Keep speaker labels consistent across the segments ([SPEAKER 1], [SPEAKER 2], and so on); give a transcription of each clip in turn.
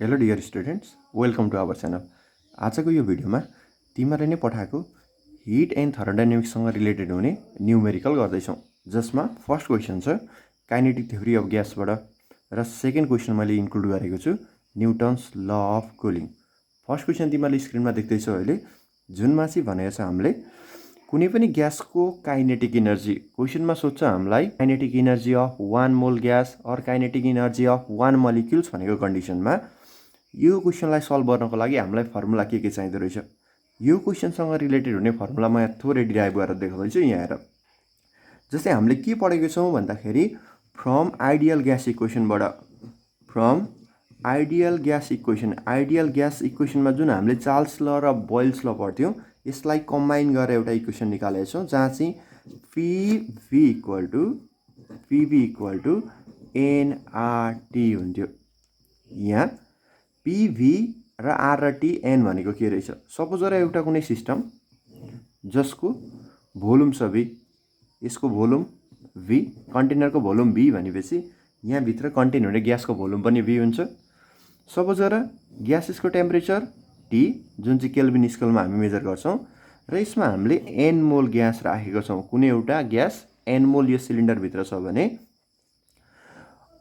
[SPEAKER 1] Hello dear students, welcome to our channel. आजको यो भिडियोमा तिमीहरूले नै पठाएको हिट एन्ड थर्मोडाइनामिक्ससँग रिलेटेड हुने न्युमेरिकल गर्दैछौँ, जसमा फर्स्ट क्वेसन छ काइनेटिक थ्योरी अफ ग्यासबाट र सेकेन्ड क्वेसन मैले इन्क्लुड गरेको छु Newton's law of cooling. First question तिमीहरूले स्क्रिनमा देख्दैछौ अहिले, जुनमा चाहिँ भनेको छ हामीले कुनै पनि ग्यासको काइनेटिक इनर्जी क्वेसनमा सोध्छ हामीलाई kinetic energy of 1 mole gas or kinetic energy of 1 molecules भनेको कन्डिसनमा यो क्वेसनलाई सल्भ गर्नको लागि हामीलाई फर्मुला के चाहिँदो रहेछ। यो क्वेसनसँग रिलेटेड हुने फर्मुला म यहाँ थोरै डिराइभ गरेर देखाउँदैछु। यहाँ हेर, जस्तै हामीले के पढेको छौँ भन्दाखेरि फ्रम आइडियल ग्यास इक्वेसनमा जुन हामीले चार्ल्स ल र बोयल्स ल पढ्थ्यौँ, यसलाई कम्बाइन गरेर एउटा इक्वेसन निकालेको छौँ जहाँ चाहिँ पिभी इक्वल टु एनआरटी हुन्थ्यो। यहाँ पिभी र आर र टी एन भनेको के रहेछ। सपोज गर एउटा कुनै सिस्टम जसको भोल्युम छ भी, यसको भोल्युम भी, कन्टेनरको भोल्युम भी भनेपछि यहाँभित्र कन्टेन हुने ग्यासको भोल्युम पनि भी हुन्छ। सपोज गर ग्यासेसको टेम्परेचर टी, जुन चाहिँ केल्भिन स्केलमा हामी मेजर गर्छौँ, र यसमा हामीले एन मोल ग्यास राखेको छौँ। कुनै एउटा ग्यास एन मोल यो सिलिन्डरभित्र छ भने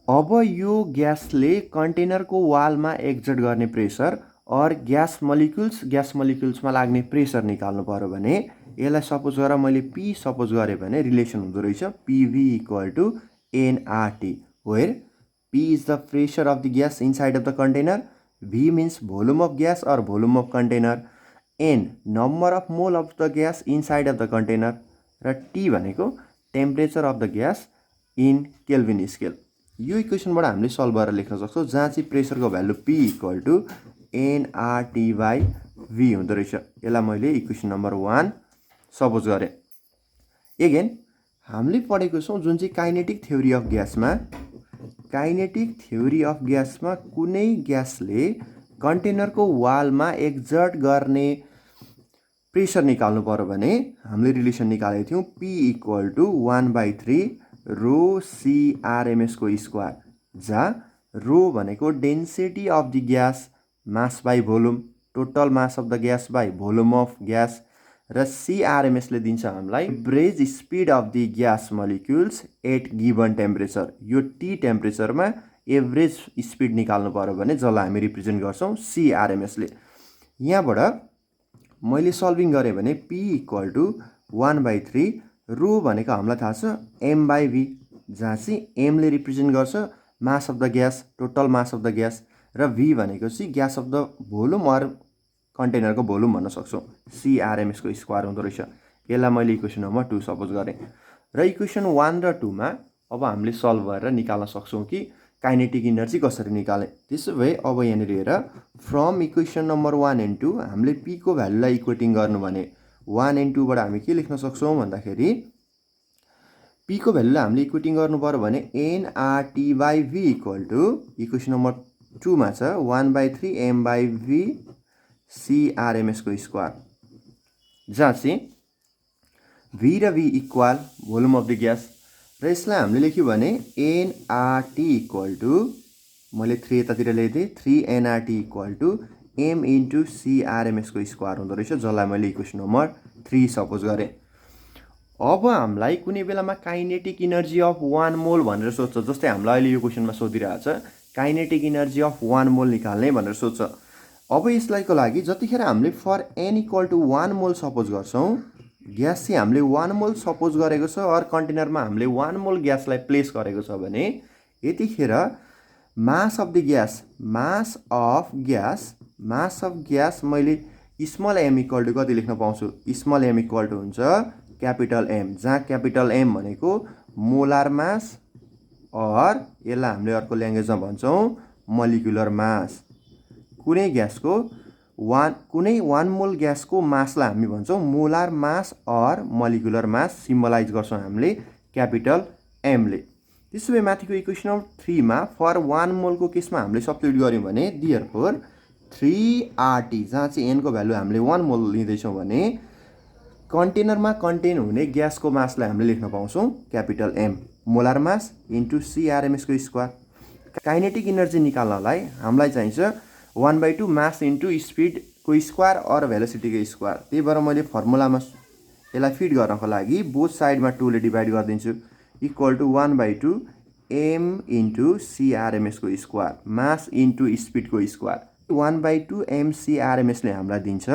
[SPEAKER 1] अब यो ग्यासले कन्टेनरको वालमा एक्जर्ट गर्ने प्रेसर और ग्यास मलिक्युल्समा लाग्ने प्रेसर निकाल्नु पर्यो भने यसलाई सपोज गर मैले पी सपोज गरेँ भने रिलेसन हुँदो रहेछ P V equal to NRT, where P is the pressure of the gas inside of the container, V means volume of gas और volume of container, n number of mole of the gas inside of the container, र T भनेको temperature of the gas in Calvin scale. यो इक्वेसनबाट हामीले solve गरेर लेख्न सक्छौँ, जहाँ चाहिँ प्रेसरको value P equal to NRT by V हुँदो रहेछ। यसलाई मैले इक्वेसन नम्बर 1 सपोज गरेँ। एगेन हामीले पढेको छौँ जुन चाहिँ काइनेटिक थ्योरी अफ ग्यासमा कुनै ग्यासले कन्टेनरको वालमा एक्जर्ट गर्ने प्रेसर निकाल्नु पर्यो भने हामीले रिलेसन निकालेको थियौँ P equal to 1/3 rho CRMS को स्क्वायर, जहाँ रो भनेको density of the gas mass by volume, total mass of the gas by volume of gas, र सीआरएमएसले दिन्छ हामीलाई average speed of the gas molecules at given temperature. यो T टेम्परेचरमा एभरेज स्पिड निकाल्नु पर्यो भने जसलाई हामी रिप्रेजेन्ट गर्छौँ सीआरएमएसले। यहाँबाट मैले सल्भिङ गरेँ भने पी इक्वल टु 1/3 रो भनेको हामीलाई थाहा छ एम बाई भी, जहाँ चाहिँ एमले रिप्रेजेन्ट गर्छ mass of the gas, total mass of the gas, र भी भनेको चाहिँ gas of the volume or कन्टेनरको भोल्युम भन्न सक्छौँ, सीआरएमएसको स्क्वायर हुँदो रहेछ। यसलाई मैले इक्वेसन नम्बर 2 सपोज गरेँ। र इक्वेसन 1 र 2 मा अब हामीले सल्भ गरेर निकाल्न सक्छौँ कि काइनेटिक इनर्जी कसरी निकाल्ने। त्यसो भए अब यहाँनिर हेर, फ्रम इक्वेसन नम्बर 1 एन्ड 2 हामीले पी को भ्यालुलाई इक्वेटिङ गर्नु भने 1 एन्ड 2 बाट हामी के लेख्न सक्छौँ भन्दाखेरि पी को भ्यालुलाई हामीले इक्वेटिङ गर्नु पर्यो भने NRT by V equal to equation number 2 मा छ 1/3 एम बाई भी सीआरएमएस को स्क्वायर, जहाँ चाहिँ भी र V equal volume of the gas, र यसलाई हामीले लेख्यो भने एनआरटी इक्वल टु, मैले 3 यतातिर ल्याइदिएँ, 3 NRT equal to M into CRMS को स्क्वायर हुँदो रहेछ, जसलाई मैले इक्वेसन नम्बर 3 सपोज गरेँ। अब हामीलाई कुनै बेलामा काइनेटिक इनर्जी अफ 1 मोल भनेर सोध्छ, जस्तै हामीलाई अहिले यो क्वेसनमा सोधिरहेको छ काइनेटिक इनर्जी अफ 1 मोल निकाल्ने भनेर सोध्छ। अब यसलाईको लागि जतिखेर हामीले फर एन इक्वल टु 1 मोल सपोज गर्छौँ, ग्यास चाहिँ हामीले 1 मोल सपोज गरेको छ और कन्टेनरमा हामीले 1 मोल ग्यासलाई प्लेस गरेको छ भने यतिखेर मास अफ ग्यास मैले स्मल एम इक्वल टु कति लेख्न पाउँछु, स्मल एम इक्वल टु हुन्छ क्यापिटल एम, जहाँ क्यापिटल एम भनेको मोलार मास और यसलाई हामीले अर्को ल्याङ्ग्वेजमा भन्छौँ मलिकुलर मास। कुनै 1 मोल ग्यासको मासलाई हामी भन्छौँ मोलार मास और मलिकुलर मास सिम्बलाइज गर्छौँ हामीले क्यापिटल एमले। त्यसो भए माथिको इक्वेसन नम्बर 3 मा फर 1 मोलको केसमा हामीले सब्स्टिट्युट गर्यौँ भने देयरफोर 3RT, जहाँ चाहिँ एनको भ्यालु हामीले 1 मोल लिँदैछौँ भने कन्टेनरमा कन्टेन हुने ग्यासको मासलाई हामीले लेख्न पाउँछौँ capital M, molar mass into CRMS को स्क्वायर। काइनेटिक इनर्जी निकाल्नलाई हामीलाई चाहिन्छ 1/2 मास इन्टु स्पिडको स्क्वायर अर भेलोसिटीको स्क्वायर। त्यही भएर मैले फर्मुलामा यसलाई फिट गर्नको लागि बोथ साइडमा 2 ले डिभाइड गरिदिन्छु। Equal to 1/2 m into CRMS को स्क्वायर मास इन्टु स्पिडको स्क्वायर। 1/2 mCRMS ले हामीलाई दिन्छ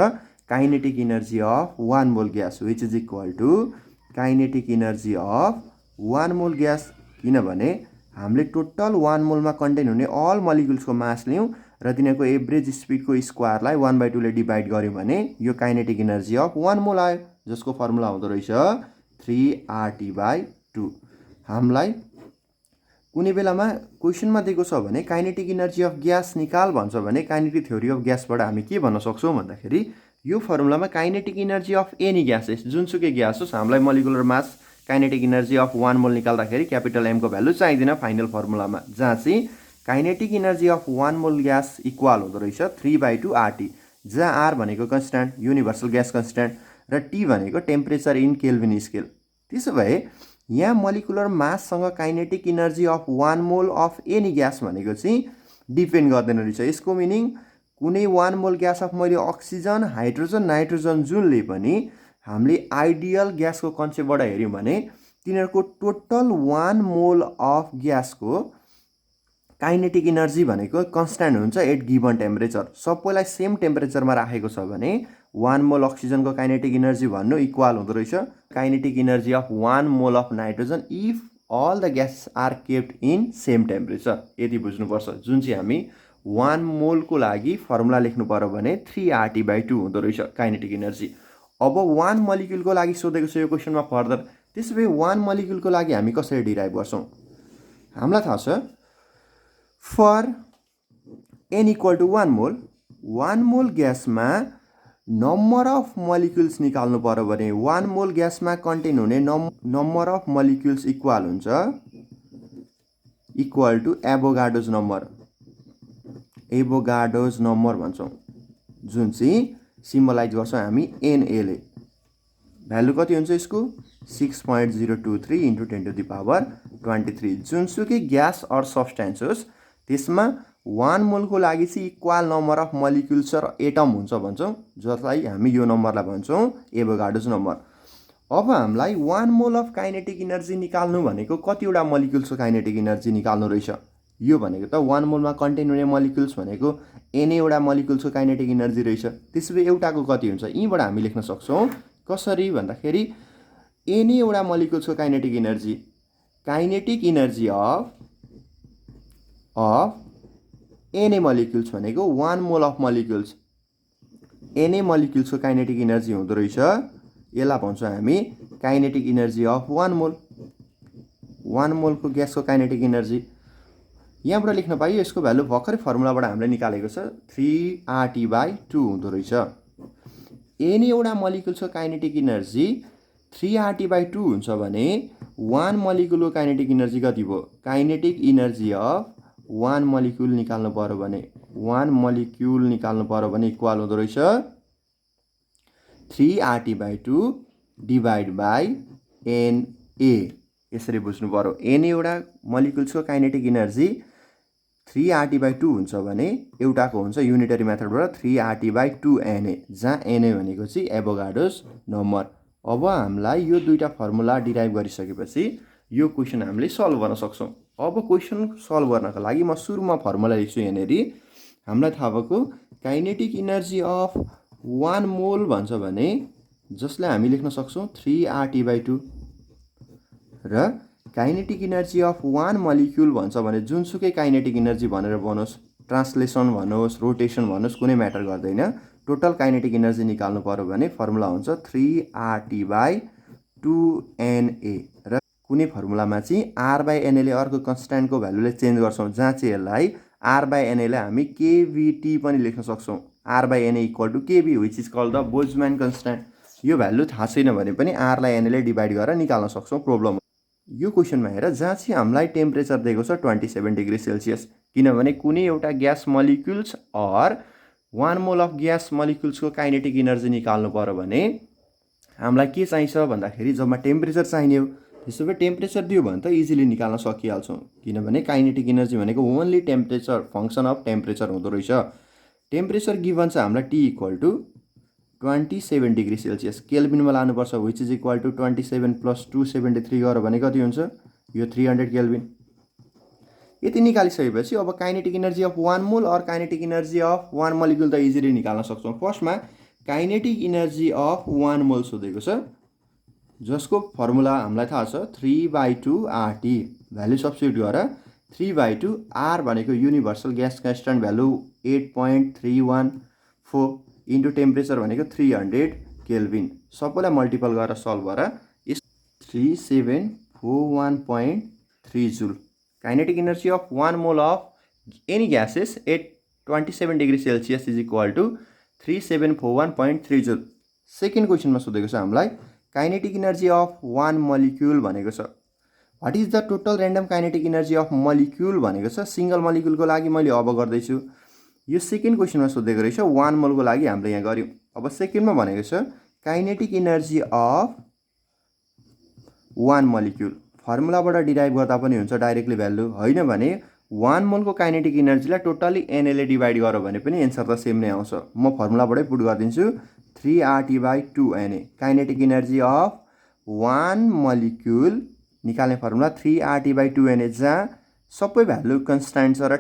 [SPEAKER 1] kinetic energy of 1 mole gas which is equal to kinetic energy of 1 mole gas. किनभने हामीले टोटल 1 मोलमा कन्टेन हुने अल मलिक्युल्सको मास लियौँ र तिनीहरूको एभरेज स्पिडको स्क्वायरलाई 1/2 ले डिभाइड गर्यौँ भने यो काइनेटिक इनर्जी अफ 1 मोल आयो, जसको फर्मुला हुँदो रहेछ 3RT/2। हामीलाई कुनै बेलामा क्वेसनमा दिएको छ भने काइनेटिक इनर्जी अफ ग्यास निकाल भन्छ भने काइनेटिक थ्योरी अफ ग्यासबाट हामी के भन्न सक्छौँ भन्दाखेरि यो फर्मुलामा kinetic energy of any gases जुनसुकै ग्यास होस् हामीलाई molecular mass kinetic energy of 1 mole निकाल्दाखेरि क्यापिटल M को भ्यालु चाहिँदैन फाइनल फर्मुलामा, जहाँ चाहिँ kinetic energy of 1 mole gas equal हुँदो रहेछ 3/2 RT, जहाँ R भनेको कन्स्ट्यान्ट युनिभर्सल ग्यास कन्स्ट्यान्ट र T भनेको टेम्परेचर इन केल्भिन स्केल। त्यसो भए यहाँ मोलिकुलर माससँग kinetic energy of 1 mole of any gas भनेको चाहिँ डिपेन्ड गर्दैन रहेछ। यसको मिनिङ कुनै 1 मोल ग्यास अफ मैले अक्सिजन हाइड्रोजन नाइट्रोजन जुनले पनि हामीले आइडियल ग्यासको कन्सेप्टबाट हेऱ्यौँ भने तिनीहरूको टोटल 1 मोल अफ ग्यासको काइनेटिक इनर्जी भनेको कन्स्ट्यान्ट हुन्छ एट गिभन टेम्परेचर। सबैलाई सेम टेम्परेचरमा राखेको छ भने 1 मोल अक्सिजनको काइनेटिक इनर्जी भन्नु इक्वल हुँदो रहेछ kinetic energy of 1 mole of nitrogen if all the gases are kept in same temperature. यति बुझ्नुपर्छ, जुन चाहिँ हामी 1 मोलको लागि फर्मुला लेख्नु पर्यो भने 3RT/2 हुँदो रहेछ काइनेटिक इनर्जी। अब 1 मोलिक्युलको लागि सोधेको छ यो क्वेसनमा फर्दर। त्यसो भए 1 मोलिक्युलको लागि हामी कसरी डिराइभ गर्छौँ? हामीलाई थाहा छ फर n इक्वल टु 1 मोल 1 मोल ग्यासमा नम्बर अफ मोलिक्युल्स निकाल्नु पर्यो भने 1 मोल ग्यासमा कन्टेन हुने नम्बर अफ मोलिक्युल्स इक्वल हुन्छ इक्वल टु एभोगाड्रोज नम्बर। एभोगाड्रोज नम्बर भन्छौँ, जुन चाहिँ सिम्बलाइज गर्छौँ हामी Na ले। भ्यालु कति हुन्छ यसको 6.023 इन्टु 10⁻23। जुनसुकै ग्यास अर सब्सटेन्स होस् त्यसमा 1 मोलको लागि चाहिँ इक्वल नम्बर अफ मोलिक्युल्स र एटम हुन्छ भन्छौँ, जसलाई हामी यो नम्बरलाई भन्छौँ एभोगाड्रोज नम्बर। अब हामीलाई 1 मोल अफ काइनेटिक इनर्जी निकाल्नु भनेको कतिवटा मोलिक्युल्सको काइनेटिक इनर्जी निकाल्नु रहेछ। यो भनेको त 1 मोलमा कन्टेन हुने मोलिक्युल्स भनेको n वटा मोलिक्युल्सको काइनेटिक इनर्जी रहेछ। त्यसो भए एउटाको कति हुन्छ यहीँबाट हामी लेख्न सक्छौँ। कसरी भन्दाखेरि n वटा मोलिक्युल्सको kinetic energy of Na molecules भनेको 1 मोल अफ मोलिक्युल्स Na मोलिक्युल्सको काइनेटिक इनर्जी हुँदो रहेछ। यसलाई भन्छौँ हामी काइनेटिक इनर्जी अफ 1 मोल। 1 मोलको ग्यासको काइनेटिक इनर्जी यहाँबाट लेख्न पाइयो। यसको भ्यालु भर्खरै फर्मुलाबाट हामीले निकालेको छ 3RT/2 हुँदो रहेछ। n वटा मोलिक्युल्सको काइनेटिक इनर्जी 3RT/2 हुन्छ भने 1 मोलिक्युलको काइनेटिक इनर्जी कति भयो? काइनेटिक इनर्जी अफ 1 मोलिक्युल निकाल्नु पर्यो भने 1 मोलिक्युल निकाल्नु पर्यो भने इक्वल हुँदो रहेछ 3RT/2 डिभाइड बाई Na। यसरी बुझ्नु पर्यो। Na वटा मोलिक्युल्सको काइनेटिक इनर्जी 3RT/2 हुन्छ भने एउटाको हुन्छ युनिटरी मेथडबाट 3RT/2 Na, जहाँ Na भनेको चाहिँ एभोगाड्रोज नम्बर। अब हामीलाई यो दुईटा फर्मुला डिराइभ गरिसकेपछि यो क्वेसन हामीले सल्भ गर्न सक्छौँ। अब क्वेसन सल्भ गर्नको लागि म सुरुमा फर्मुला लेख्छु। यहाँनिर हामीलाई थाहा भएको काइनेटिक इनर्जी अफ 1 मोल भन्छ भने जसलाई हामी लेख्न सक्छौँ 3RT/2 र काइनेटिक इनर्जी अफ 1 मोलिक्युल भन्छ भने जुनसुकै काइनेटिक इनर्जी भनेर भन्नुहोस्, ट्रान्सलेसन भन्नुहोस्, रोटेसन भन्नुहोस्, कुनै म्याटर गर्दैन। टोटल काइनेटिक इनर्जी निकाल्नु पर्यो भने फर्मुला हुन्छ 3RT/2 Na र कुनै फर्मुलामा चाहिँ R/Na ले अर्को कन्स्ट्यान्टको भ्यालुले चेन्ज गर्छौँ, जहाँ चाहिँ यसलाई R/Na ले हामी KVT पनि लेख्न सक्छौँ। R/Na equal to KB which is called the Boltzmann constant. यो भ्यालु थाहा छैन भने पनि R/लाई Na ले डिभाइड गरेर निकाल्न सक्छौँ प्रब्लम। यो क्वेसनमा हेर जहाँ चाहिँ हामीलाई टेम्परेचर दिएको छ 27 डिग्री सेल्सियस, किनभने कुनै एउटा gas molecules or 1 mole of gas मोलिक्युल्सको काइनेटिक इनर्जी निकाल्नु पर्यो भने हामीलाई के चाहिन्छ भन्दाखेरि जम्मा टेम्परेचर चाहिने हो। त्यसो भए टेम्परेचर दियो भने त इजिली निकाल्न सकिहाल्छौँ, किनभने काइनेटिक इनर्जी भनेको only temperature function of temperature हुँदो रहेछ। टेम्परेचर गिभन छ हामीलाई T equal to 27 degree Celsius, केल्भिनमा लानुपर्छ, विच इज इक्वल टु 27 + 273 गरेर भने कति हुन्छ, यो 300 केल्भिन। यति निकालिसकेपछि अब काइनेटिक इनर्जी अफ 1 मोल और काइनेटिक इनर्जी अफ 1 मोलिक्युल त इजिली निकाल्न सक्छौँ। फर्स्टमा काइनेटिक इनर्जी अफ 1 मोल सोधेको छ, जसको फर्मुला हामीलाई थाहा छ 3/2 RT। भ्यालु सब्स्टिट्युट गरेर 3/2 R भनेको universal gas constant value 8.314 into temperature भनेको 300 केल्भिन, सबैलाई मल्टिपल गरेर सल्भ गरेर 3741.3 जुल। Kinetic energy of 1 mole of any gases at 27 degree Celsius is equal to 3741.3 joule. Second क्वेसनमा सोधेको छ हामीलाई काइनेटिक इनर्जी अफ 1 मोलिक्युल भनेको छ। What is the total random kinetic energy of molecule भनेको छ। सिंगल मोलिक्युलको लागि मैले अब गर्दैछु, यो सेकेन्ड क्वेसनमा सोधेको रहेछ 1 मोलको लागि हामीले यहाँ गर्यौँ। अब सेकेन्डमा भनेको छ काइनेटिक इनर्जी अफ 1 मोलिक्युल, फर्मुलाबाट डिराइभ गर्दा पनि हुन्छ डाइरेक्टली भ्यालु, होइन भने 1 मोलको काइनेटिक इनर्जीलाई टोटली एनएले डिभाइड गर्यो भने पनि एन्सर त सेम नै आउँछ। म फर्मुलाबाटै पुट गरिदिन्छु 3RT/2Na। Kinetic energy of 1 molecule निकाल्ने फर्मुला 3RT/2Na, जहाँ सबै भ्यालु कन्स्ट्यान्ट छ र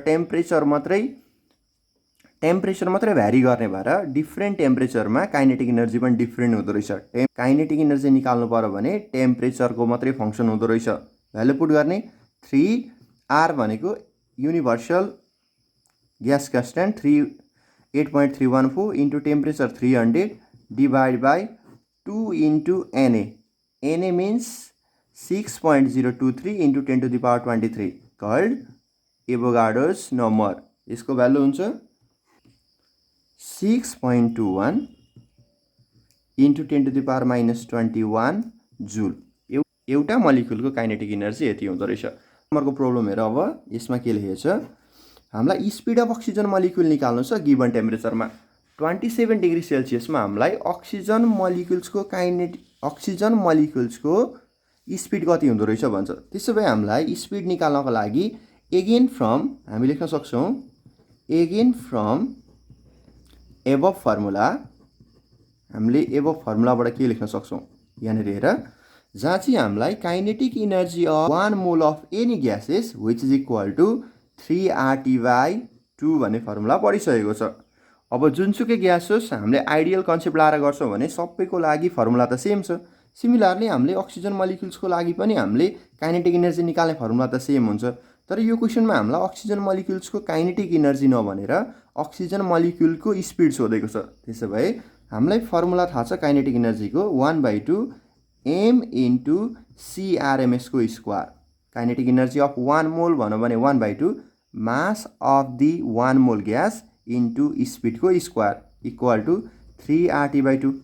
[SPEAKER 1] टेम्परेचर मात्रै भ्यारी गर्ने भएर डिफ्रेन्ट टेम्परेचरमा काइनेटिक इनर्जी पनि डिफ्रेन्ट हुँदो रहेछ। काइनेटिक इनर्जी निकाल्नु पर्यो भने टेम्परेचरको मात्रै फङ्सन हुँदो रहेछ। भ्यालु पुट गर्ने 3R भनेको universal gas constant 8.314 into temperature 300 divide by 2 into Na। Na means 6.023 into 10⁻23 called Avogadro's number. यसको भ्यालु हुन्छ 6.21 इन्टु 10⁻21 जुल। एउटा मोलिक्युलको काइनेटिक इनर्जी यति हुँदो रहेछ। नम्बरको प्रब्लम हेर, अब यसमा के लेखेको छ, हामीलाई स्पिड अफ अक्सिजन मोलिक्युल निकाल्नु छ गिभन टेम्परेचरमा 27 डिग्री सेल्सियसमा। हामीलाई अक्सिजन मोलिक्युल्सको स्पिड कति हुँदो रहेछ भन्छ। त्यसो भए हामीलाई स्पिड निकाल्नको लागि हामी लेख्न सक्छौँ एबभ फर्मुला। हामीले एबभ फर्मुलाबाट के लेख्न सक्छौँ यहाँनिर हेर, जहाँ चाहिँ हामीलाई kinetic energy of 1 mole of any gases which is equal to 3RT/2 भन्ने फर्मुला पढिसकेको छ। अब जुनसुकै ग्यास होस् हामीले आइडियल कन्सेप्ट लाएर गर्छौँ भने सबैको लागि फर्मुला त सेम छ। सिमिलरली हामीले अक्सिजन मोलिक्युल्सको लागि पनि हामीले काइनेटिक इनर्जी निकाल्ने फर्मुला त सेम हुन्छ। तर यो क्वेसनमा हामीलाई अक्सिजन मोलिक्युल्सको काइनेटिक इनर्जी नभनेर अक्सिजन मोलिक्युलको स्पिड सोधेको छ। त्यसो भए हामीलाई फर्मुला थाहा छ काइनेटिक इनर्जीको 1/2 m इन्टु CRMS को स्क्वायर। काइनेटिक इनर्जी अफ 1 मोल भनौँ भने 1/2 मास अफ दि 1 मोल ग्यास इन्टु स्पिडको स्क्वायर इक्वल टु 3RT/2।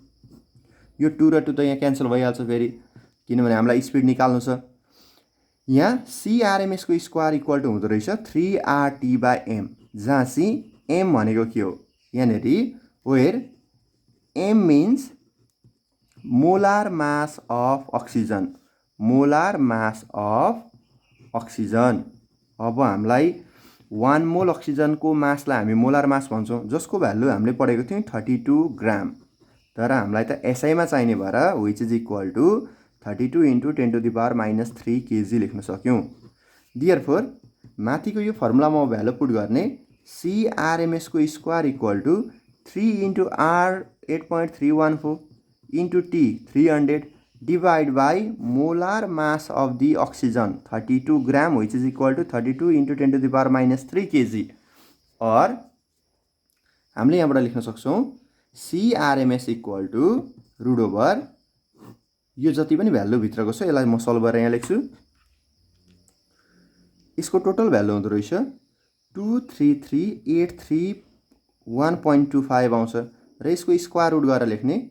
[SPEAKER 1] यो 2 र 2 त यहाँ क्यान्सल भइहाल्छ फेरि, किनभने हामीलाई स्पिड निकाल्नु छ। यहाँ CRMS को स्क्वायर इक्वल टु हुँदो रहेछ 3RT/m, जहाँ चाहिँ m भनेको के हो यहाँनिर, where m means molar mass of oxygen. अब हामीलाई 1 मोल अक्सिजनको मासलाई हामी मोलार मास भन्छौँ, जसको भ्यालु हामीले पढेको थियौँ 32 ग्राम। तर हामीलाई त एसआईमा चाहिने भएर which is equal to 32 into 10⁻³ kg लेख्न सक्यौँ। डियरफोर माथिको यो फर्मुलामा भ्यालु पुट गर्ने CRMS को square equal to 3 into R 8.314 into T 300 divide by molar mass of the oxygen 32 gram which is equal to 32 into 10⁻³ kg। और हामीले यहाँबाट लेख्न सक्छौँ CRMS equal to root over यो जति पनि भ्यालु भित्रको छ यसलाई म सल्भ गरेर यहाँ लेख्छु। यसको टोटल भ्यालु हुँदो रहेछ 233,831.25 आउँछ र यसको स्क्वायर रुट गरेर लेख्ने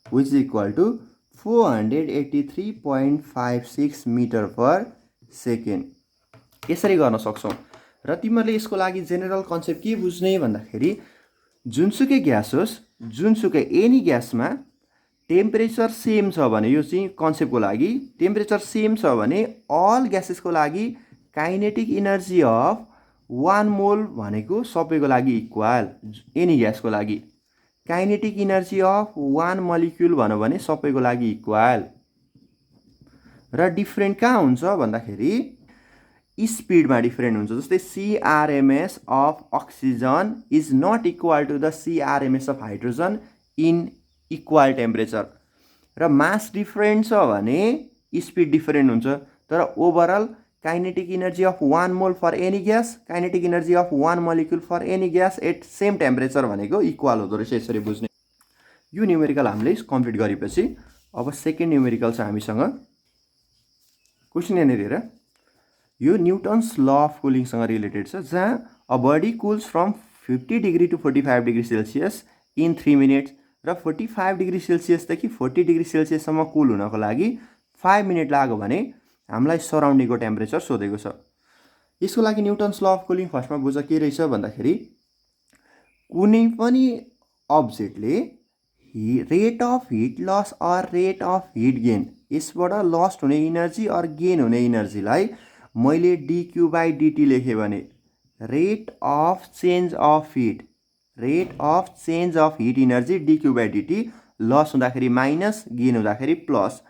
[SPEAKER 1] which is equal to 483.56 metre per second. यसरी गर्न सक्छौँ। र तिमीहरूले यसको लागि जेनरल कन्सेप्ट के बुझ्ने भन्दाखेरि जुनसुकै ग्यास होस्, जुनसुकै एनी ग्यासमा टेम्परेचर सेम छ भने, यो चाहिँ कन्सेप्टको लागि टेम्परेचर सेम छ भने अल ग्यासेसको लागि काइनेटिक इनर्जी अफ 1 मोल भनेको सबैको लागि इक्वल, एनी ग्यासको लागि। काइनेटिक इनर्जी अफ 1 मलिक्युल भन्यो भने सबैको लागि इक्वल। र डिफ्रेन्ट कहाँ हुन्छ भन्दाखेरि स्पिडमा डिफ्रेन्ट हुन्छ। जस्तै CRMS of oxygen is not equal to the CRMS of hydrogen in equal temperature. र मास डिफ्रेन्ट छ भने स्पिड डिफ्रेन्ट हुन्छ, तर overall kinetic energy of 1 mole for any gas, kinetic energy of 1 molecule for any gas at same temperature भनेको equal हुँदो रहेछ। यसरी बुझ्ने। यो न्युमेरिकल हामीले कम्प्लिट गरेपछि अब सेकेन्ड न्युमेरिकल छ हामीसँग। क्वेसन यहाँनिर हेर, यो न्युटन्स ल अफ कुलिङसँग रिलेटेड छ, जहाँ a body cools from 50 degree to 45 degree Celsius in 3 minutes र 45 डिग्री सेल्सियसदेखि 40 डिग्री सेल्सियससम्म कुल हुनको लागि 5 मिनट लाग्यो भने हामीलाई सराउन्डिङको टेम्परेचर सोधेको छ। यसको लागि न्युटन्स ल अफ कुलिङ फर्स्टमा बुझ के रहेछ भन्दाखेरि कुनै पनि अब्जेक्टले rate of heat loss or rate of heat gain, यसबाट लस्ट हुने इनर्जी अर गेन हुने इनर्जीलाई मैले dQ/dt लेखेँ भने rate of change of heat, rate of change of heat energy dQ/dt loss हुँदाखेरि माइनस, गेन हुँदाखेरि प्लस,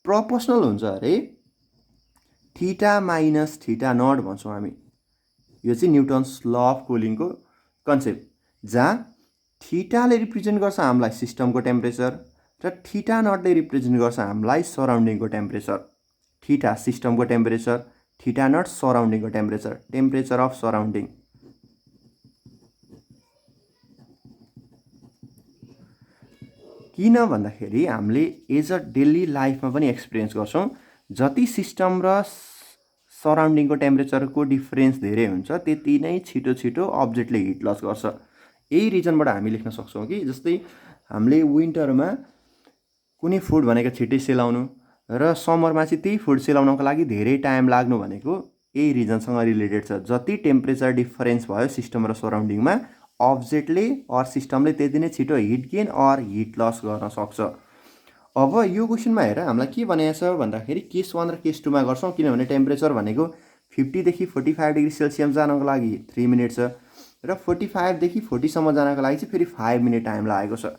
[SPEAKER 1] प्रोपोर्सनल हुन्छ अरे थीटा माइनस थीटा नट भन्छौँ हामी। यो चाहिँ न्युटन्स ल अफ कुलिङको कन्सेप्ट, जहाँ थीटाले रिप्रेजेन्ट गर्छ हामीलाई सिस्टमको टेम्परेचर र थीटा नटले रिप्रेजेन्ट गर्छ हामीलाई सराउन्डिङको टेम्परेचर। थीटा सिस्टमको टेम्परेचर, थीटा नट सराउन्डिङको टेम्परेचर, टेम्परेचर अफ सराउन्डिङ। किन भन्दाखेरि हामीले एज अ डेली लाइफमा पनि एक्सपिरियन्स गर्छौँ, जति सिस्टम र सराउन्डिङको टेम्परेचरको डिफरेन्स धेरै हुन्छ त्यति नै छिटो छिटो अब्जेक्टले हिट लस गर्छ। यही रिजनबाट हामी लेख्न सक्छौँ कि जस्तै हामीले विन्टरमा कुनै फुड भनेको छिट्टै सेलाउनु र समरमा चाहिँ त्यही फुड सेलाउनको लागि धेरै टाइम लाग्नु भनेको यही रिजनसँग रिलेटेड छ। जति टेम्परेचर डिफरेन्स भयो सिस्टम र सराउन्डिङमा अब्जेक्टले अर सिस्टमले त्यति नै छिटो heat gain or heat loss गर्न सक्छ। अब यो क्वेसनमा हेर हामीलाई के भनेको छ भन्दाखेरि केस 1 र केस 2 मा गर्छौँ, किनभने टेम्परेचर भनेको 50 देखि 45 डिग्री सेल्सियस जानको लागि 3 मिनट छ र 45 देखि 40 सम्म जानको लागि चाहिँ फेरि 5 मिनट टाइम लागेको छ।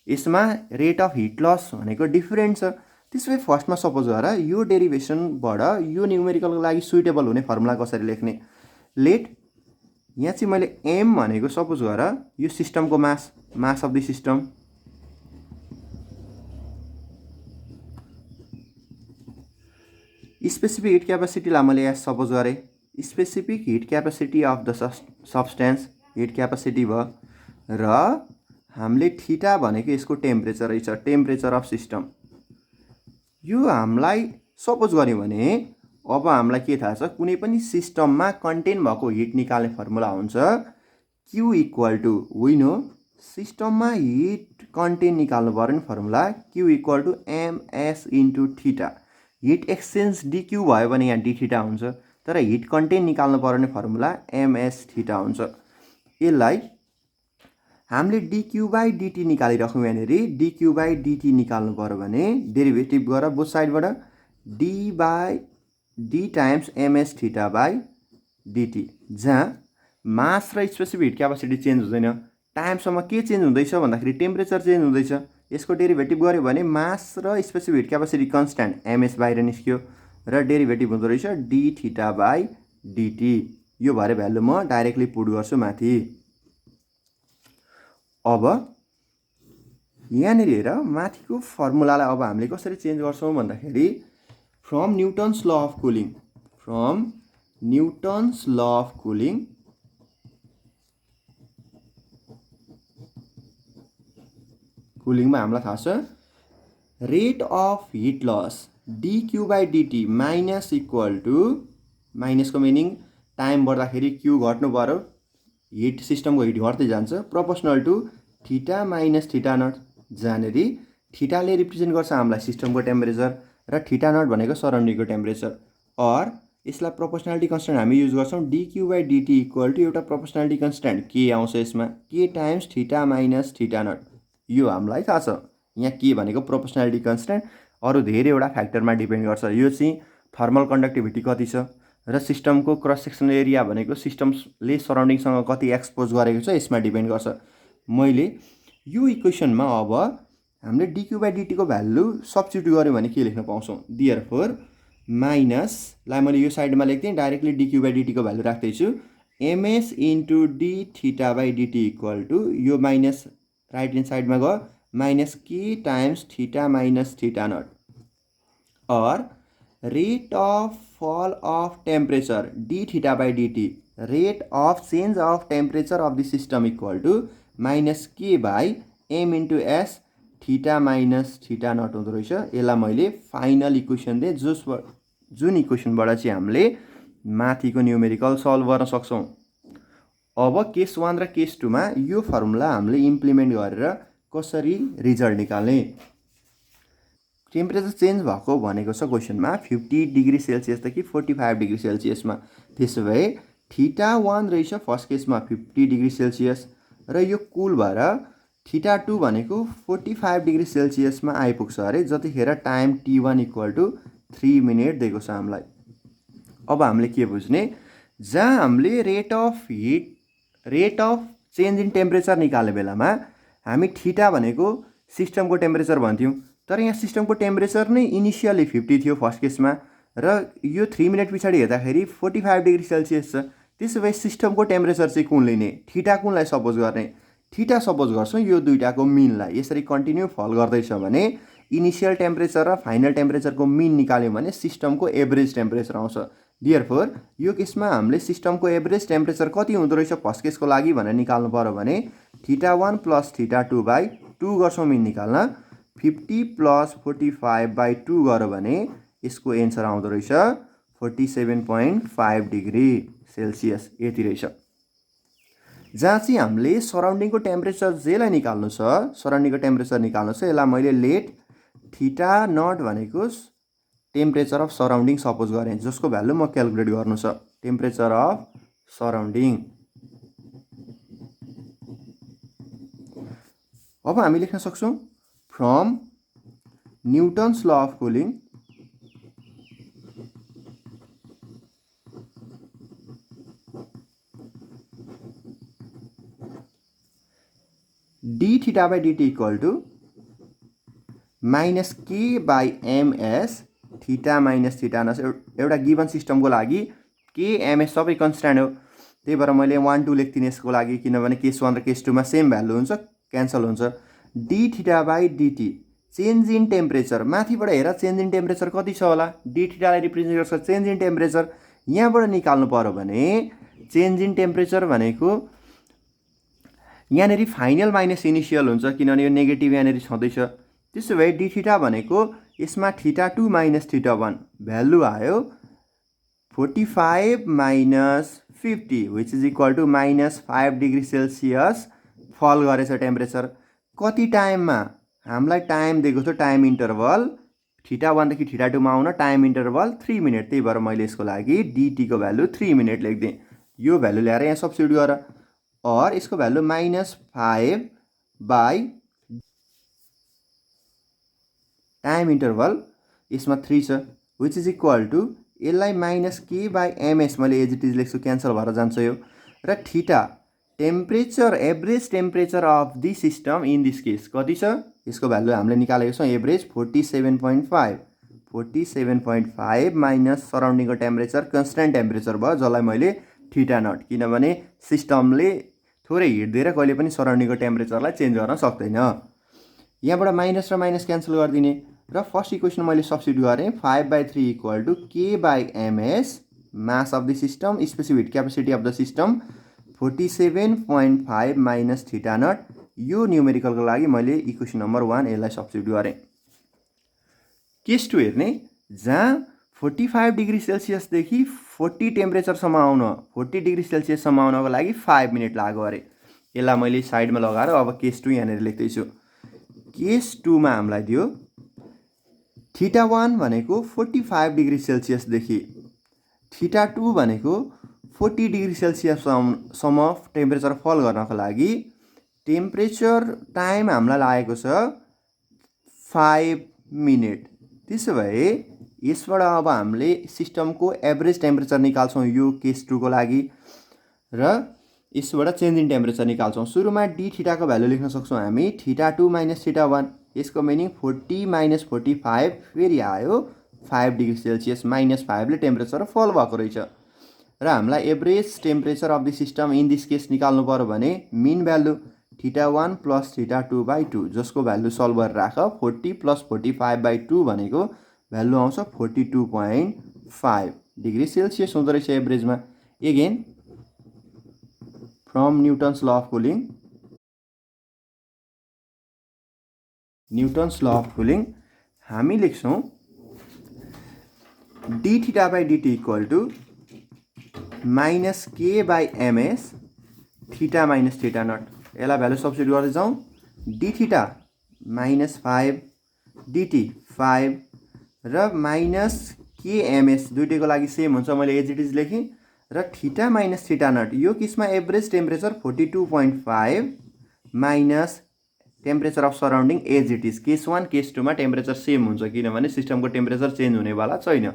[SPEAKER 1] यसमा रेट अफ हिट लस भनेको डिफरेन्ट छ। त्यसै फर्स्टमा सपोज गर यो डेरिभेसनबाट यो न्युमेरिकलको लागि सुइटेबल हुने फर्मुला कसरी लेख्ने, लेट यहाँ चाहिँ मैले एम भनेको सपोज गर यो सिस्टमको mass, mass of the system, specific heat क्यापेसिटीलाई मैले एस सपोज गरेँ, specific heat capacity of the substance heat capacity भयो, र हामीले थीटा भनेको यसको टेम्परेचर रहेछ, टेम्परेचर अफ सिस्टम। यो हामीलाई सपोज गर्यो भने अब हामीलाई के थाहा छ, कुनै पनि सिस्टममा कन्टेन भएको हिट निकाल्ने फर्मुला हुन्छ Q equal to, we know सिस्टममा हिट कन्टेन निकाल्नु पर्यो नि formula Q equal to MS into theta. Heat exchange dQ भयो भने यहाँ d थीटा हुन्छ, तर हिट कन्टेन निकाल्नु पर्ने फर्मुला MS थीटा हुन्छ। यसलाई हामीले dQ/dt निकालिराखौँ, यहाँनिर dQ/dt निकाल्नु पर्यो भने डेरिभेटिभ गर बोथ साइडबाट d times MS theta by dt, जहाँ मास र स्पेसिफिक हिट क्यापेसिटी चेन्ज हुँदैन, टाइमसम्म के चेन्ज हुँदैछ भन्दाखेरि टेम्परेचर चेन्ज हुँदैछ। यसको डेरिभेटिभ गर्यो भने मास र specific heat capacity constant MS बाहिर निस्क्यो र डेरिभेटिभ हुँदो रहेछ d थीटा बाई dt। यो भएर भ्यालु म डाइरेक्टली पुट गर्छु माथि। अब यहाँनिर हेर माथिको फर्मुलालाई अब हामीले कसरी चेन्ज गर्छौँ भन्दाखेरि from Newton's law of cooling, from Newton's law of cooling कुलिङमा हामीलाई थाहा छ rate of heat loss dQ/dt minus equal to, माइनसको मिनिङ टाइम बढ्दाखेरि Q घट्नु पर्यो, हिट सिस्टमको हिट घट्दै जान्छ, proportional to theta minus theta naught, जहाँनिर थीटाले रिप्रेजेन्ट गर्छ हामीलाई सिस्टमको टेम्परेचर र थीटा नट भनेको सराउन्डिङको टेम्परेचर। अर यसलाई प्रोपोर्सनालिटी कन्स्ट्यान्ट हामी युज गर्छौँ dQ/dt इक्वल टु एउटा प्रोपोर्सनालिटी कन्स्ट्यान्ट के आउँछ यसमा, K times theta minus theta naught. यो हामीलाई थाहा छ, यहाँ के भनेको प्रोपोर्सनालिटी कन्स्ट्यान्ट, अरू धेरैवटा फ्याक्टरमा डिपेन्ड गर्छ। यो चाहिँ थर्मल कन्डक्टिभिटी कति छ, र सिस्टमको क्रस सेक्सनल एरिया भनेको सिस्टमले सराउन्डिङसँग कति एक्सपोज गरेको छ यसमा डिपेन्ड गर्छ। मैले यो इक्वेसनमा अब हामीले डिक्यू बाई डिटीको भ्यालु सब्स्टिट्युट गऱ्यौँ भने के लेख्न पाउँछौँ, देयरफोर माइनसलाई मैले यो साइडमा लेख्दिएँ, डाइरेक्टली डिक्यू बाई डिटीको भ्यालु राख्दैछु, MS into D theta by DT equal to यो माइनस राइट ह्यान्ड साइडमा गयो minus K times theta minus theta naught, और rate of fall of temperature d theta by dt, rate of change of temperature of the system equal to minus k by m into s theta minus theta naught हुँदो रहेछ। यसलाई मैले final equation दिएँ जुन इक्वेसनबाट चाहिँ हामीले माथिको numerical solve गर्न सक्छौँ। अब केस 1 र केस 2 मा यो फर्मुला हामीले इम्प्लिमेन्ट गरेर कसरी रिजल्ट निकाल्ने। टेम्परेचर चेन्ज भएको भनेको छ क्वेसनमा 50 डिग्री सेल्सियसदेखि 45 डिग्री सेल्सियसमा। त्यसो भए थीटा 1 रहेछ फर्स्ट केसमा 50 डिग्री सेल्सियस र यो कुल भएर थीटा 2 भनेको 45 डिग्री सेल्सियसमा आइपुग्छ अरे, जतिखेर time t1 equal to 3 minute दिएको छ हामीलाई। अब हामीले के बुझ्ने, जहाँ हामीले rate of change in temperature निकाल्ने बेलामा हामी थीटा भनेको सिस्टमको टेम्परेचर भन्थ्यौँ, तर यहाँ सिस्टमको टेम्परेचर नै इनिसियली 50 थियो फर्स्ट केसमा र यो 3 मिनट पछाडि हेर्दाखेरि 45 डिग्री सेल्सियस छ। त्यसो भए सिस्टमको टेम्परेचर चाहिँ कुन लिने, थीटा कुनलाई सपोज गर्ने, थीटा सपोज गर्छौँ यो दुईटाको मिनलाई। यसरी कन्टिन्यू फल गर्दैछ भने इनिसियल टेम्परेचर र फाइनल टेम्परेचरको मिन निकाल्यौँ भने सिस्टमको एभरेज टेम्परेचर आउँछ। देयरफोर यो केसमा हामीले सिस्टमको एभरेज टेम्परेचर कति हुँदो रहेछ फर्स्ट केसको लागि भनेर निकाल्नु पर्यो भने थीटा 1 प्लस थीटा 2 बाई 2 गर्छौँ मिन निकाल्न, 50 प्लस 45 बाई 2 गऱ्यो भने यसको एन्सर आउँदो रहेछ 47.5 डिग्री सेल्सियस यति रहेछ। जहाँ चाहिँ हामीले सराउन्डिङको टेम्परेचर जेलाई निकाल्नु छ, सराउन्डिङको टेम्परेचर निकाल्नु छ, यसलाई मैले लेट थीटा नट भनेको टेम्परेचर अफ सराउन्डिङ सपोज गरेँ, जसको भ्यालु म क्यालकुलेट गर्नु छ, टेम्परेचर अफ सराउन्डिङ। अब हामी लेख्न सक्छौँ from Newton's law of cooling D theta by DT equal to minus K by MS theta minus theta naught. एउटा गिभन सिस्टमको लागि के एमएस सबै कन्स्ट्यान्ट हो, त्यही भएर मैले 1 2 लेख्दिनँ यसको लागि, किनभने केस 1 र केस 2 मा सेम भ्यालु हुन्छ, क्यान्सल हुन्छ। D theta by DT change in temperature, माथिबाट हेर चेन्ज इन टेम्परेचर कति छ होला, डी थीटालाई रिप्रेजेन्ट गर्छ चेन्ज इन टेम्परेचर। यहाँबाट निकाल्नु पर्यो भने चेन्ज इन टेम्परेचर भनेको यहाँनिर फाइनल माइनस इनिसियल हुन्छ, किनभने यो नेगेटिभ यहाँनिर छँदैछ। त्यसो भए डी थीटा भनेको यसमा थीटा 2 माइनस थीटा 1 भ्यालु आयो 45 minus 50 which is equal to minus 5 degree Celsius fall गरेछ टेम्परेचर। कति टाइममा हामीलाई टाइम दिएको थियो, टाइम इन्टरभल थीटा 1 देखि थीटा 2 मा आउन टाइम इन्टरभल 3 मिनट, त्यही भएर मैले यसको लागि डिटीको भ्यालु 3 मिनट लेख्दिएँ। यो भ्यालु ल्याएर यहाँ सब्स्टिट्युट गर, और यसको value minus 5 by time interval यसमा 3 छ विच इज इक्वल टु यसलाई माइनस के बाई एमएस मैले एज इट इज लेख्छु, क्यान्सल भएर जान्छ यो, र theta temperature average temperature of the system in this case कति छ, यसको भ्यालु हामीले निकालेको छौँ एभरेज 47.5 47.5 माइनस सराउन्डिङको टेम्परेचर कन्स्ट्यान्ट टेम्परेचर भयो, जसलाई मैले थीटा नट, किनभने सिस्टमले थोरै हिट दिएर कहिले पनि सराउन्डिङको टेम्परेचरलाई चेन्ज गर्न सक्दैन। यहाँबाट माइनस र माइनस क्यान्सल गरिदिने र फर्स्ट इक्वेसन मैले सब्स्टिट्युट गरेँ 5/3 equal to K by MS mass of the system specific capacity of the system 47.5 minus theta naught. यो न्युमेरिकलको लागि मैले इक्वेसन नम्बर 1 यसलाई सब्स्टिट्युट गरेँ। केस 2 हेर्ने, जहाँ 45 डिग्री सेल्सियसदेखि 40 टेम्परेचरसम्म आउन 40 डिग्री सेल्सियससम्म आउनको लागि 5 मिनट लाग्यो अरे। यसलाई मैले साइडमा लगाएर अब केस 2 यहाँनिर लेख्दैछु। केस 2 मा हामीलाई दियो थीटा 1 भनेको 45 डिग्री सेल्सियसदेखि, थीटा 2 भनेको 40 डिग्री सेल्सियससम्म टेम्परेचर फल गर्नको लागि टेम्परेचर टाइम हामीलाई लागेको छ 5 मिनट। त्यसो भए यसबाट अब हामीले सिस्टमको एभरेज टेम्परेचर निकाल्छौँ यो केस 2 को लागि र यसबाट चेन्ज इन टेम्परेचर निकाल्छौँ। सुरुमा डी थीटाको भ्यालु लेख्न सक्छौँ हामी θ2 - θ1। यसको मिनिङ 40 - 45 फेरि आयो 5 डिग्री सेल्सियस -5 ले टेम्परेचर फल भएको रहेछ। र हामीलाई average temperature of the system in this case निकाल्नु पर्यो भने मिन भ्यालु θ1 + θ2/2 जसको भ्यालु सल्भ गरेर राख 40 + 45/2 भनेको भ्यालु आउँछ 42.5 डिग्री सेल्सियस हुँदो रहेछ एभरेजमा। Again from Newton's law of cooling, Newton's law of cooling हामी लेख्छौँ dθ/dt = -k/ms θ - θ0। यसलाई भ्यालु सब्स्टिट्युट गर्दै जाउँ। dθ -5 dt 5 र -kms दुईटैको लागि सेम हुन्छ, मैले एज इट इज लेखेँ। र θ - θ0 यो केसमा average temperature 42.5 minus temperature of surrounding as it is. Case 1 case 2 मा टेम्परेचर सेम हुन्छ किनभने सिस्टमको टेम्परेचर चेन्ज हुनेवाला छैन।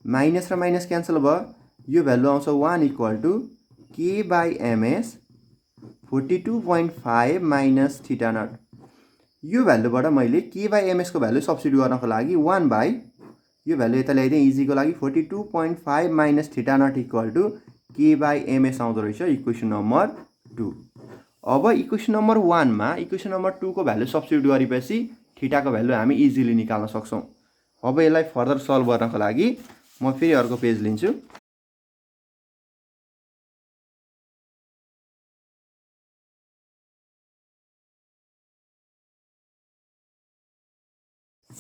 [SPEAKER 1] माइनस र माइनस क्यान्सल भयो, यो भ्यालु आउँछ 1 = k/ms 42.5 माइनस θ0। यो भ्यालुबाट मैले k/ms को भ्यालु सब्स्टिट्युट गर्नको लागि 1/ यो भ्यालु यता ल्याइदिएँ इजीको लागि 42.5 माइनस θ0 = k/ms आउँदो रहेछ इक्वेसन नम्बर 2। अब इक्वेसन नम्बर 1 मा इक्वेसन नम्बर 2 को भ्यालु सब्स्टिट्युट गरेपछि थीटा को भ्यालु हामी इजिली निकाल्न सक्छौँ। अब यसलाई फर्दर सल्भ गर्नको लागि म फेरि अर्को पेज लिन्छु।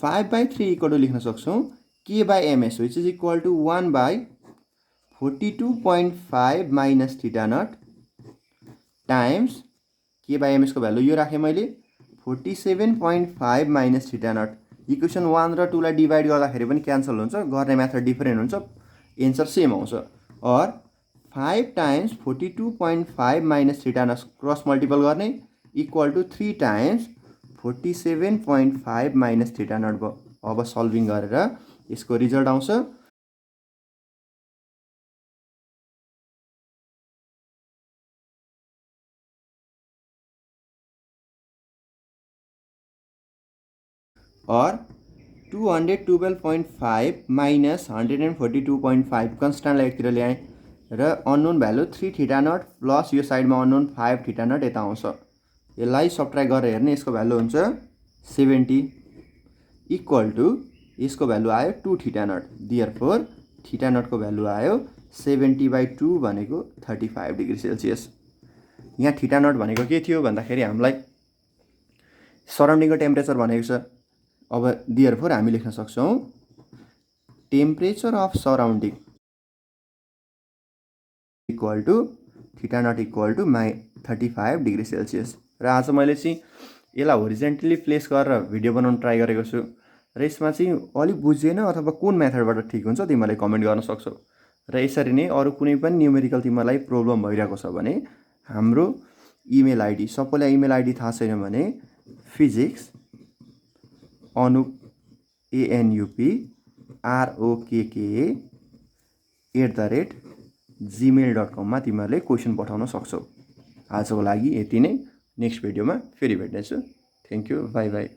[SPEAKER 1] (5/3) लेख्न सक्छौँ k/ms which is equal to 1/42.5 minus θ0 times k/ms को भ्यालु यो राखेँ मैले 47.5 माइनस θ0। इक्वेसन 1 र 2 लाई डिभाइड गर्दाखेरि पनि क्यान्सल हुन्छ, गर्ने मेथड डिफरेन्ट हुन्छ, एन्सर सेम आउँछ। और 5 टाइम्स 42.5 माइनस θ0 क्रस मल्टिपल गर्ने इक्वल टु 3 टाइम्स 47.5 माइनस θ0 भयो। अब सल्भिङ गरेर यसको रिजल्ट आउँछ और 212.5 माइनस 142.5 कन्स्टान्टलाई एकतिर ल्याएँ र अननोन भ्यालु 3 θ0 प्लस यो साइडमा अननोन 5 θ0 यता आउँछ। यसलाई सबट्र्याक्ट गरेर हेर्ने यसको भ्यालु हुन्छ 70 इक्वल टु यसको भ्यालु आयो 2 θ0। देयरफोर θ0 को भ्यालु आयो 70/2 भनेको 35 डिग्री सेल्सियस। यहाँ θ0 भनेको के थियो भन्दाखेरि हामीलाई सराउन्डिङको टेम्परेचर भनेको छ। अब देयरफोर हामी लेख्न सक्छौँ temperature of surrounding equal to θ0 equal to 35 degree Celsius. र आज मैले चाहिँ यसलाई होरिजेन्टली प्लेस गरेर भिडियो बनाउन ट्राई गरेको छु र यसमा चाहिँ अलिक बुझेन अथवा कुन मेथडबाट ठिक हुन्छ तिमीहरूले कमेन्ट गर्न सक्छौ। र यसरी नै अरू कुनै पनि न्युमेरिकल तिमीलाई प्रब्लम भइरहेको छ भने हाम्रो इमेल आइडी, सबैलाई इमेल आइडी थाहा छैन भने physics anup anupROKKA@gmail.com मा तिमीहरूले क्वेसन पठाउन सक्छौ। आजको लागि यति नै, नेक्स्ट भिडियोमा फेरि भेट्नेछु। Thank you, bye by.